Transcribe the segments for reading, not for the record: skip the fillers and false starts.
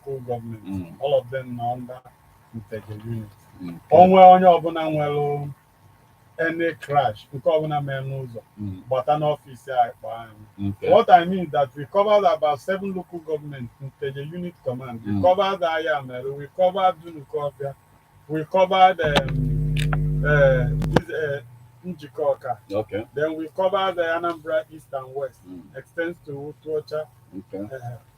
local governments. All of them are under integer unit. Okay. Onye ọbụla nwere any crash nke ọbụla mere n'ụzọ gbata n'ọfịs anyị kpọọ anyị. Okay. What I mean is that we covered about 7 local governments integer unit command. We covered Ayameru, we covered Dunukobia, we covered Njikoka. Okay. Then we covered the Anambra East and West, extends to Utuocha. Okay.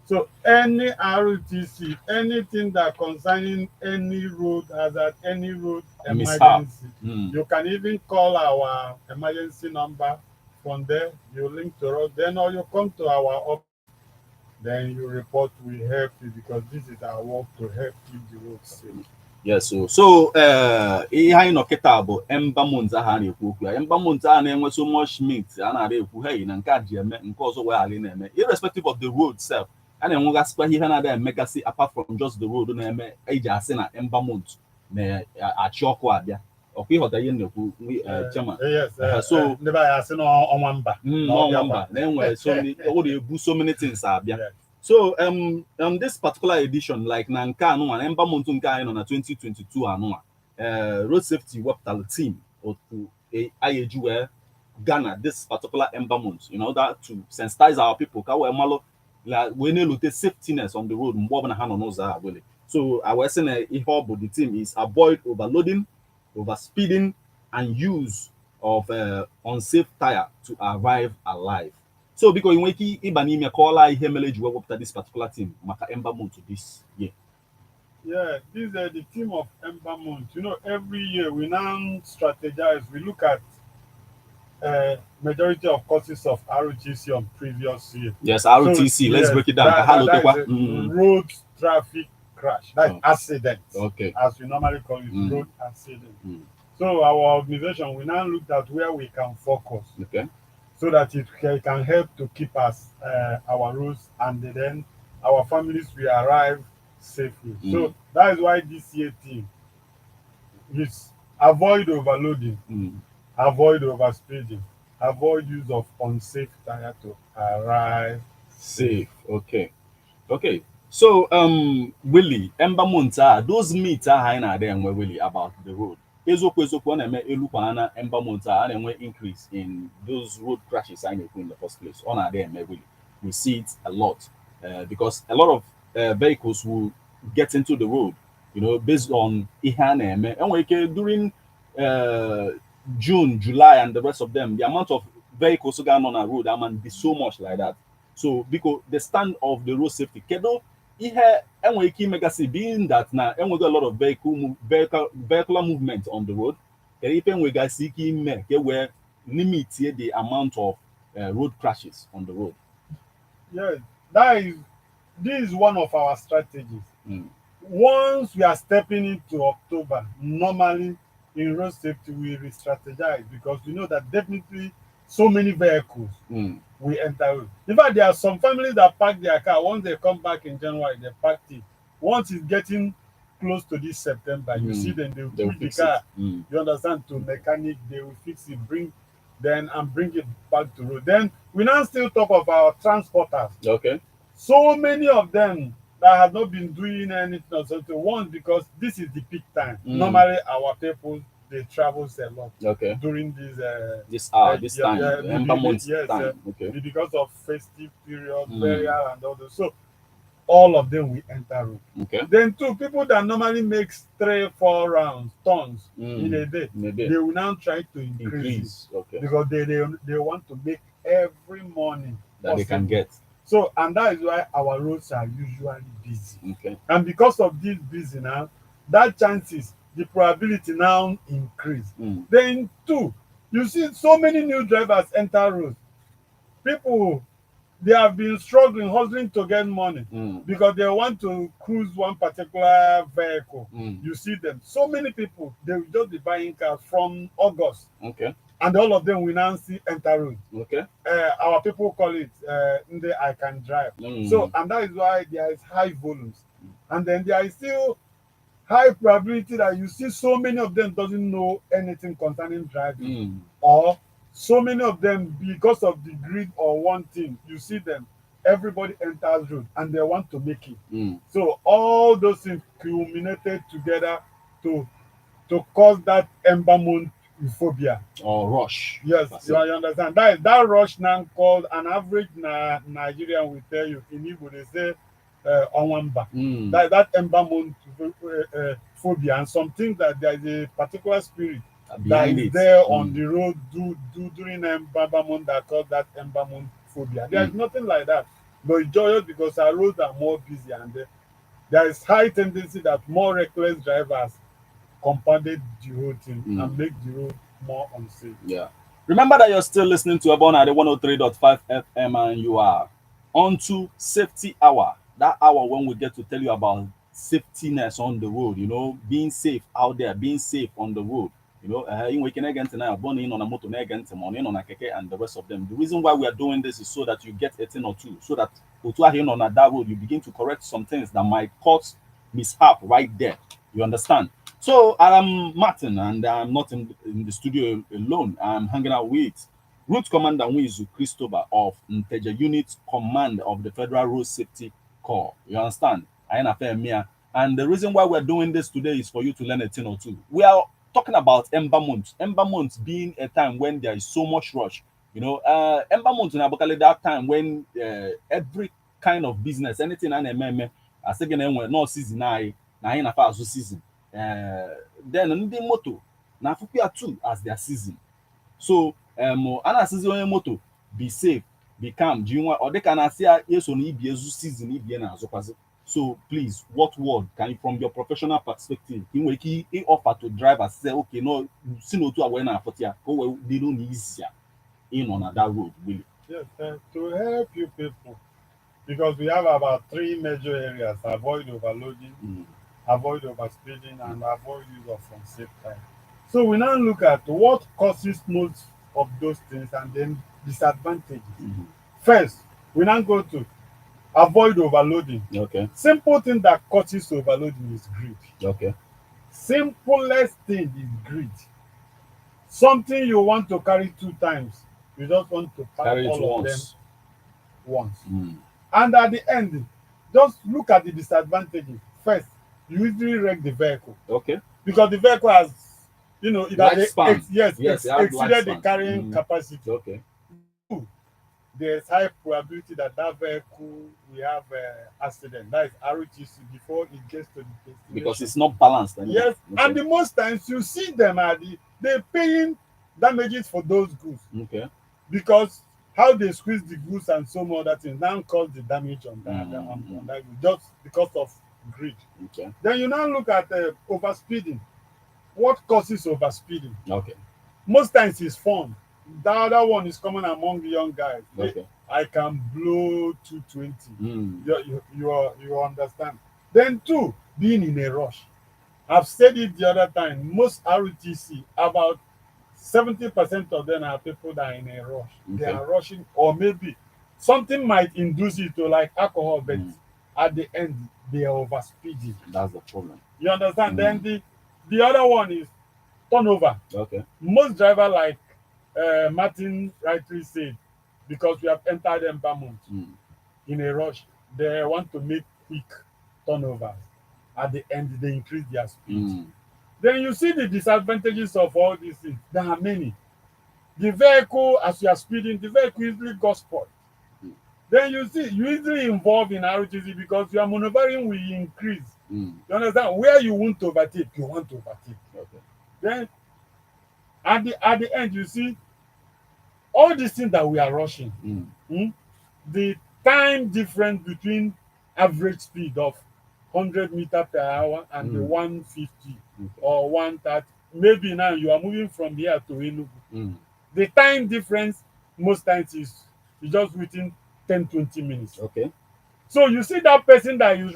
So any RTC, anything that concerning any road hazard, any road emergency, you can even call our emergency number from there. You link to us, then or you come to our office, then you report. We help you because this is our work to help keep the road safe. Yes, so ihe anyị nọ kịta bụ embamont ahụ a na-ekwu okwu ya. Embamont ahụ na-enwe so much meat a na-ekwu hey na nke a ji eme nke ọzọ wee ghara na-eme irrespective of the road self. A na-enwegasịkwa ihe na-ada emegasị apart from just the road na-eme eji asị na embamont na-achị ọkụ abịa. Ọkụ ịghọta ihe na-ekwu chairman. So ndị be anyị asị n'ọnwa mba. N'ọnwa mba na-enwe so ọ na-ebu so many things abịa. So this particular edition, like na nke anụnwa na embamont nke anyị nọ na 2022 anụnwa, road safety wepụtara team otu anyị eji wee Ghana this particular embamont in order to sensitize our people ka wee malụ wee na-elote safetyness on the road mgbe ọbụla ha nọ n'ụzọ ahụ wele. So I was saying ihe ọ bụ the team is avoid overloading, overspeeding, and use of unsafe tire to arrive alive. So because you want to ịba n'ime call ihe mere ji wepụta this particular team maka embamont this year. Yeah, these are the team of embamont. You know, every year we now strategize. We look at majority of causes of RTC on previous year. Yes, RTC. So, let's break it down. That is road traffic crash. That's accident. Okay. As we normally call it, road accident. So our organization, we now looked at where we can focus. Okay. So that it can help to keep us our roads and then our families will arrive safely. So that is why this year team is avoid overloading, avoid overspeeding, avoid use of unsafe tire to arrive safe. Okay. Okay. So Willie, embamont those meets are high na there Willie about the road. Ezokwu na-eme elukwa na embamont a na-enwe increase in those road crashes I know in the first place. On are there really. We see it a lot because a lot of vehicles will get into the road, you know, based on ihe na-eme. And during June, July, and the rest of them, the amount of vehicles going on a road, I mean, be so much like that. So because the stand of the road safety, kedo ihe enwere megasi being that na enwere a lot of vehicular movement on the road, if enwegasi ime ke where limit the amount of road crashes on the road. Yes, this is one of our strategies. Once we are stepping into October, normally in road safety we re-strategize because we know that definitely so many vehicles we enter. In fact, there are some families that park their car. Once they come back in January, they park it. Once it's getting close to this September, you see them, they will put the car, you understand, to mechanic, they will fix it, bring it back to road. Then we now still talk of our transporters. Okay. So many of them that have not been doing anything or something. One, because this is the peak time. Normally our people, they travel a lot during this time, yes, because of festive period, burial and all those. So all of them will enter road. Okay. Then two people that normally makes 3-4 rounds, tons in a day, they will now try to increase it because they want to make every morning that possible. They can get. So and that is why our roads are usually busy. Okay. And because of this busy now, that chances the probability now increase. Then two, you see so many new drivers enter roads. People, they have been struggling, hustling to get money because they want to cruise one particular vehicle. You see them. So many people, they will just be buying cars from August. Okay. And all of them will now see enter road. Okay. Our people call it I can drive. So, and that is why there is high volumes. And then there is still high probability that you see so many of them doesn't know anything concerning driving, or so many of them because of the greed or one thing, you see them everybody enters road and they want to make it. Mm. So all those things culminated together to cause that embalmment phobia. Or rush. Yes, That's you it. understand. That rush now called an average Nigerian will tell you in Igbo they say onwamba. Mm. That embalmment phobia, and some things that there is a particular spirit that Behind is it. there on Mm. the road do during embalmment that cause that embalmment phobia. There is Mm. nothing like that. But it's joyous because our roads are more busy, and there is high tendency that more reckless drivers compounded the whole thing Mm. and make the road more unsafe. Yeah. Remember that you're still listening to ebeonadi 103.5 FM, and you are onto Safety Hour. That hour when we get to tell you about safetyness on the road, being safe out there, being safe on the road. We can again tonight, born in on a motor, again tomorrow, on a keke, and the rest of them. The reason why we are doing this is so that you get a thing or two, so that on that road, you begin to correct some things that might cause mishap right there. You understand? So I'm Martin, and I'm not in the studio alone. I'm hanging out with Route Commander Nwizu Christopher of Nteja Unit Command of the Federal Road Safety Corps. You understand? And the reason why we're doing this today is for you to learn a thing or two. We are talking about Ember Month. Ember Month being a time when there is so much rush. Ember Month in Abokale, that time when every kind of business, anything I say when no season na na fast season. Then ndị moto na-afụkwa ya too as their season. So a na-asịzi onye moto be safe, be calm, ji nwa ọ dịka na-asị ya eso na ibi ezu season ibie na-azụkwazị. So please, what word can you, from your professional perspective, ị nwere ike offer to drivers say okay no si n'otu a wee na-afụta ya ka o wee dịrị na easier ịnọ na that road really. Yes, to help you people, because we have about 3 major areas: avoid overloading, avoid overspeeding, and avoid use of unsafe time. So we now look at what causes most of those things and then disadvantages. First, we now go to avoid overloading. Okay. Simple thing that causes overloading is greed. Okay. Simplest thing is greed. Something you want to carry 2 times, you just want to carry all of them once. And at the end, just look at the disadvantages. First, you usually wreck the vehicle. Okay. Because the vehicle has, it has exceeded the carrying capacity. Okay. There's high probability that vehicle will have accident. That is ROTC before it gets to the destination. Because it's not balanced anymore. Yes, okay. And the most times you see them they're paying damages for those goods. Okay. Because how they squeeze the goods and some other things now cause the damage on that just because of greed. Okay. Then you now look at overspeeding. What causes overspeeding? Okay. Most times it's fun. The other one is common among the young guys. Okay. I can blow 220. You understand. Then 2, being in a rush. I've said it the other time. Most ROTC, about 70% of them are people that are in a rush. Okay. They are rushing, or maybe something might induce it to like alcohol, but at the end they are overspeeding. That's the problem. You understand? Then the other one is turnover. Okay. Most drivers, like Martin rightly said, because we have entered embalmment in a rush, they want to make quick turnovers. At the end, they increase their speed. Then you see the disadvantages of all these things. There are many. The vehicle, as you are speeding, the vehicle easily got spoiled. Then you easily involved in ROTC because your maneuvering will increase. You understand? Where you want to overtake, you want to overtake. Okay. Then at the end, you see all these things that we are rushing. The time difference between average speed of 100 meters per hour and the 150 or 130. Maybe now you are moving from here to Enugu. The time difference most times is just within 10-20 minutes. Okay. So you see that person that is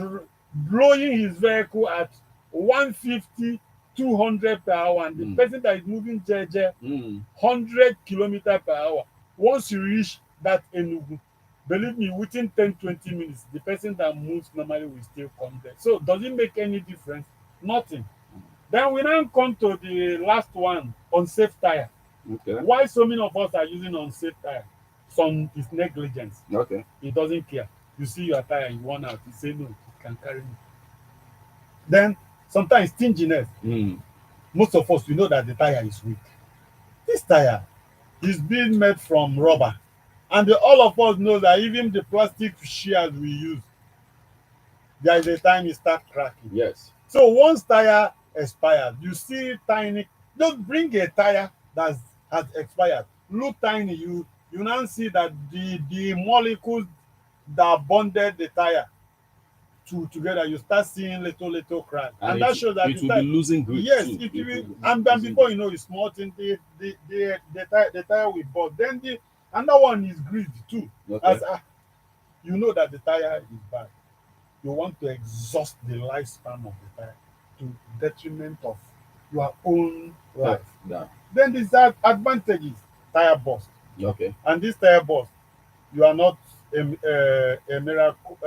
blowing his vehicle at 150, 200 per hour, and the person that is moving 100 kilometers per hour. Once you reach that Enugu, believe me, within 10-20 minutes, the person that moves normally will still come there. So does it make any difference? Nothing. Then we now come to the last one, unsafe tire. Okay. Why so many of us are using unsafe tire? Some is negligence. Okay. He doesn't care. You see your tire, you worn out, you say no, it can carry me. Then sometimes stinginess. Mm. Most of us, we know that the tire is weak. This tire is being made from rubber, and all of us know that even the plastic shears we use, there is a time it start cracking. Yes. So once tire expires, you see tiny, just bring a tire that has expired, look tiny, you now see that the molecules that bonded the tire together, you start seeing little crack, and And that shows that it the will be tire, losing grip yes, too. it It will, will be and losing before grip. you know, it's small thing, the tire will burst. Then the another one is greased too. Okay. As you know that the tire is bad, you want to exhaust the lifespan of the tire to detriment of your own life. Yeah. Then these are advantages. Tire burst, Okay. and this tire burst, you are not a miracle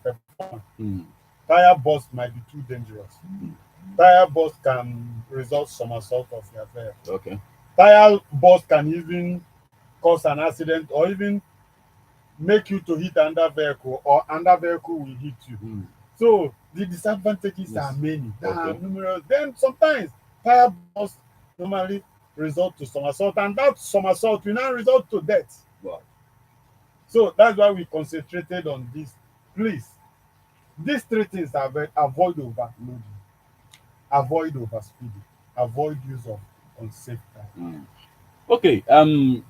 performer. Mm. Tire burst might be too dangerous. Mm. Tire burst can result somersault of your vehicle. Okay. Tire burst can even cause an accident, or even make you to hit another vehicle, or another vehicle will hit you. Mm. So the disadvantages are Yes. many. There are Okay. numerous. Then sometimes tire burst normally result to somersault, and that somersault will now result to death. Wow. So that's why we concentrated on this. Please, these three things are avoid overloading, avoid overspeeding, avoid use of unsafe tire. Mm. Okay.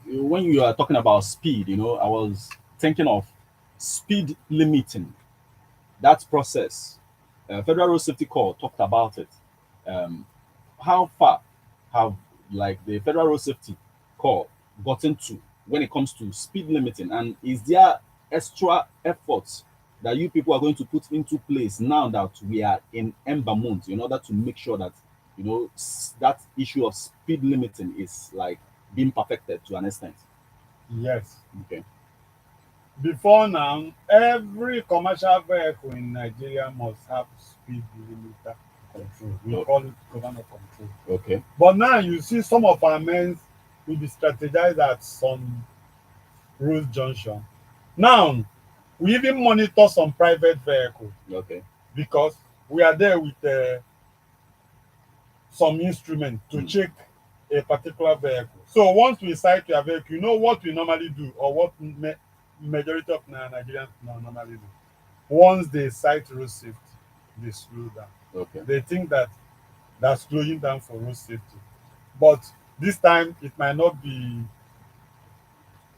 When you are talking about speed, I was thinking of speed limiting. That process. Federal Road Safety Corps talked about it. Um, how far have like the Federal Road Safety Corps gotten to when it comes to speed limiting, and is there extra efforts that you people are going to put into place now that we are in Ember month in order to make sure that that issue of speed limiting is like being perfected to an extent? Yes. Okay. Before now, every commercial vehicle in Nigeria must have speed limiter control. We Oh, call it governor control. okay. But now you see some of our men will be strategized at some road junction. Now, we even monitor some private vehicles Okay. because we are there with some instrument to Mm. check a particular vehicle. So once we sight your vehicle, you know what we normally do, or what majority of Nigerians normally do. Once they sight road safety, they slow down. Okay. They think that that's slowing down for road safety. But this time it might not be,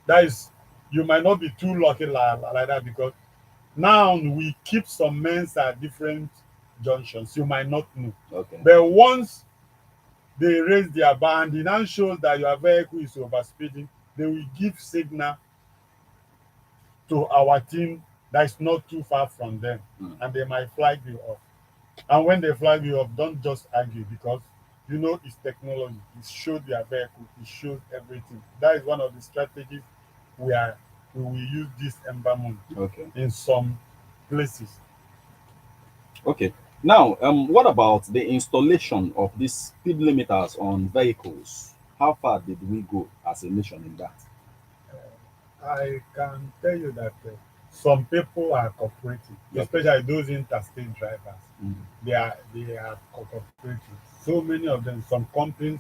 that is, you might not be too lucky like that, because now we keep some men at different junctions. You might not know. Okay. But once they raise their bar and it now shows that your vehicle is overspeeding, they will give signal to our team that is not too far from them, Mm. and they might flag you off. And when they flag you off, don't just argue, because it's technology. It shows their vehicle, it shows everything. That is one of the strategies we will use this ember month Okay. in some places. Okay. Now, what about the installation of these speed limiters on vehicles? How far did we go as a nation in that? I can tell you that some people are cooperating, Okay. especially those interstate drivers. Mm. They are cooperating. So many of them, some companies,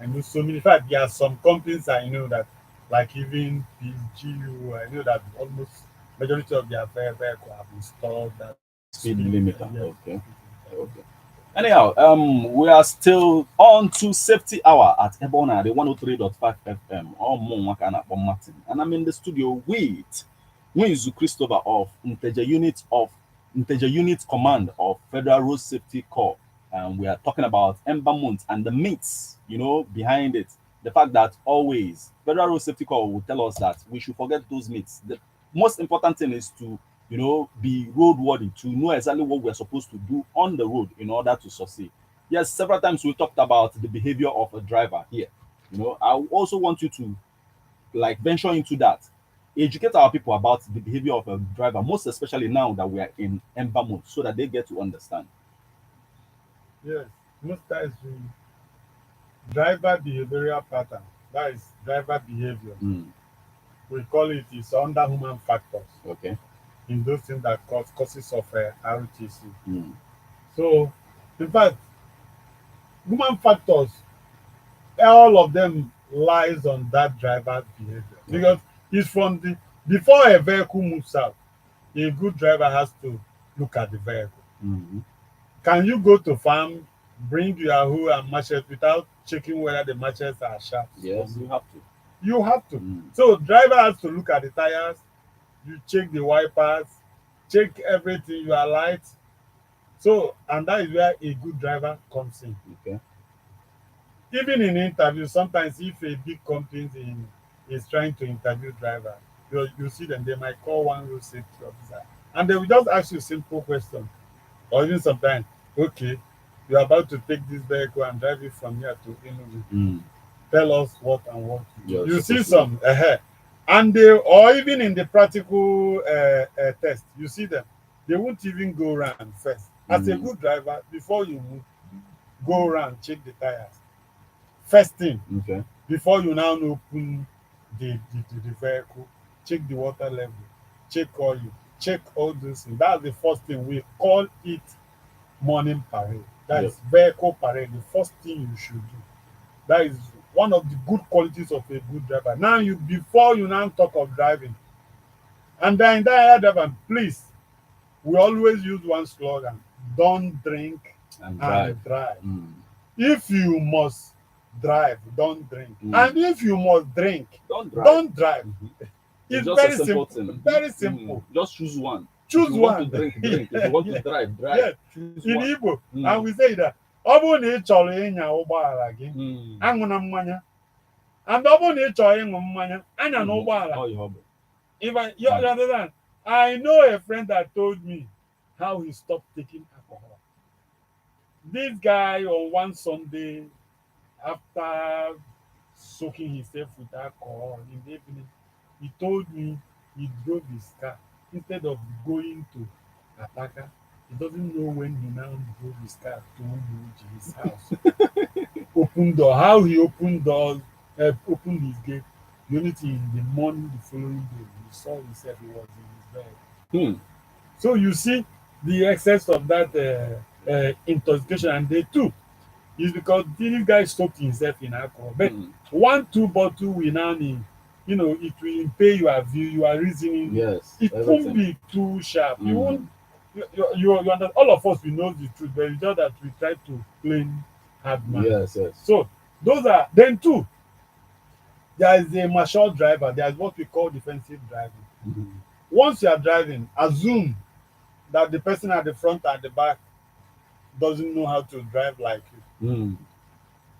I know so many. In fact, there are some companies I know that, like even PGU, I know that almost majority of their vehicle have installed that Speed speed. limiter. Yes. Okay. Okay. Anyhow, we are still on to safety hour at ebeonadi 103.5 FM. Martin, and I'm in the studio with Winzu Christopher of Integer Unit Command of Federal Road Safety Corps. And we are talking about Ember Month and the myths, behind it. The fact that always Federal Road Safety Corps will tell us that we should forget those myths. The most important thing is to be roadworthy, to know exactly what we're supposed to do on the road in order to succeed. Yes, several times we talked about the behavior of a driver here. I also want you to like venture into that, educate our people about the behavior of a driver, most especially now that we are in ember mode, so that they get to understand. Yes. Most times, driver behavioral pattern. That is driver behavior. Mm. We call it is under human factors Okay. in those things that cause causes of RTC. Mm. So, in fact, human factors, all of them lies on that driver's behavior Okay. because it's from the before a vehicle moves out, a good driver has to look at the vehicle. Mm. Can you go to farm, bring your hoe and machete without checking whether the machetes are sharp? Yes, you have to. You have to. Mm. So driver has to look at the tires, you check the wipers, check everything, your lights. So, and that is where a good driver comes in. Okay. Even in interviews, sometimes if a big company is trying to interview driver, you see them, they might call one road safety officer and they will just ask you simple question. Or even sometimes, okay, you're about to take this vehicle and drive it from here to Enugu. Mm. Tell us what and what You're you see supposed to do. some and they, or even in the practical test, you see them, they won't even go round first. As a Mm. good driver, before you move, go round, check the tires first thing Okay. before you now open the vehicle, check the water level, check oil, check all those things. That's the first thing. We call it morning parade. That Yep. is vehicle parade. The first thing you should do. That is one of the good qualities of a good driver. Now you, before you now talk of driving, and then that driver, please, we always use one slogan: don't drink And drive. and drive. Mm. If you must drive, don't drink. Mm. And if you must drink, Don't drive. don't drive. Mhm. It's just very a simple simple. thing. Very Mm. simple. Just choose one. Choose If you want one. to drink, drink. If you want to Yeah, drive, drive. yeah. Choose In one. Igbo, Mm. and we say that ọ bụrụ na ị chọrọ ịnya ụgbọala gị, Mm. aṅụna mmanya. And ọ bụrụ na ị chọrọ ịṅụ mmanya, anya na Mm. ụgbọala. Oh, you have it. If you understand, I know a friend that told me how he stopped taking alcohol. This guy on one Sunday, after soaking himself with alcohol in the evening, he told me he drove his car instead of going to Ataka. He doesn't know when he now drove his car to Umuji, his house. Open door. How he opened doors, opened his gate. The only thing in the morning the following day, he saw himself. He was in his bed. Hmm. So you see the excess of that intoxication, and they too is because this guy soaked himself in alcohol. But Mm. 1-2 bottle will now need, it will impair your view, your reasoning. Yes. It everything. won't be too sharp. You Mm. won't. You understand. All of us we know the truth, but it's just that we try to plain hard man. Yes. Yes. So those are then two. There is a mature driver. There is what we call defensive driving. Mm. Once you are driving, assume that the person at the front and the back doesn't know how to drive like you. Mm.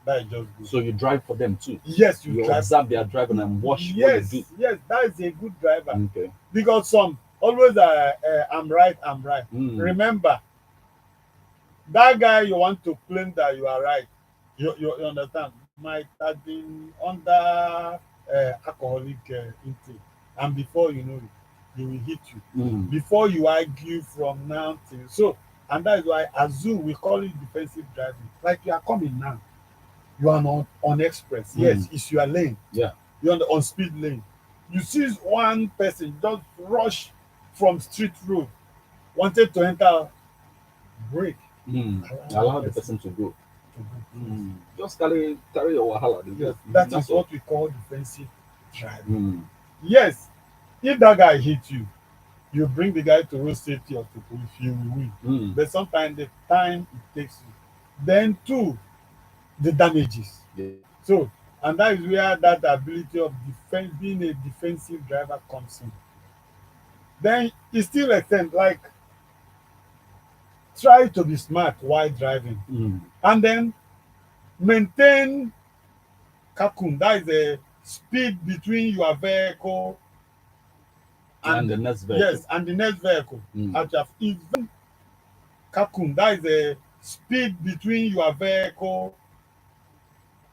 That is just good. So you drive for them too. Yes, You drive. observe their driving and watch Yes, what they do. yes, that is a good driver. Okay. Because some always I'm right, I'm right. Mm. Remember, that guy you want to claim that you are right, you understand, might have been under alcoholic intake, and before you know it, he will hit you. Mm. Before you argue from now till so, and that is why assume we call it defensive driving. Like you are coming now, you are on express. Yes, it's your lane. Yeah. You're on speed lane. You see one person just rush from street road, wanted to enter, brake. Mm. Allow the person to go. To go. Mm. Just carry your wahala. Yes, Mm. that That's is all. what we call defensive driving. Mm. Yes, if that guy hit you, you bring the guy to road safety or to police, you will win. Mm. But sometimes the time it takes you. Then two, the damages. Yeah. So, and that is where that ability of being a defensive driver comes in. Then it still extends, like try to be smart while driving, Mm. and then maintain kakun. That is the speed between your vehicle And the next vehicle. yes, and the next vehicle. Mm. It's very kakun. That is the speed between your vehicle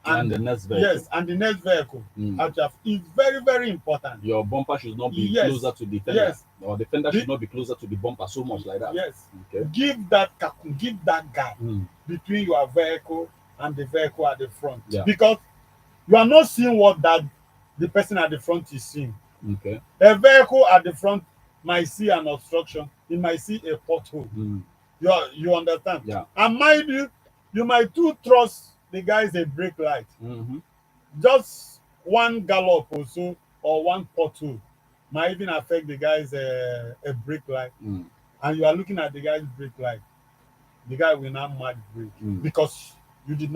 And the next vehicle. yes, and the next vehicle. Mm. It's very, very important. Your bumper should not be Yes. closer to the fender. Yes. Or the fender should not be closer to the bumper so much like that. Yes. Okay. Give that kakun, give that gap Mm. between your vehicle and the vehicle at the front. Yeah. Because You are not seeing what the person at the front is seeing. Okay. A vehicle at the front might see an obstruction. It might see a pothole. You understand? Yeah. And mind you, you might too trust the guys a brake light. Just one gallop or so, or one pothole might even affect the guy's a brake light. And you are looking at the guy's brake light. The guy will now mad brake because you did not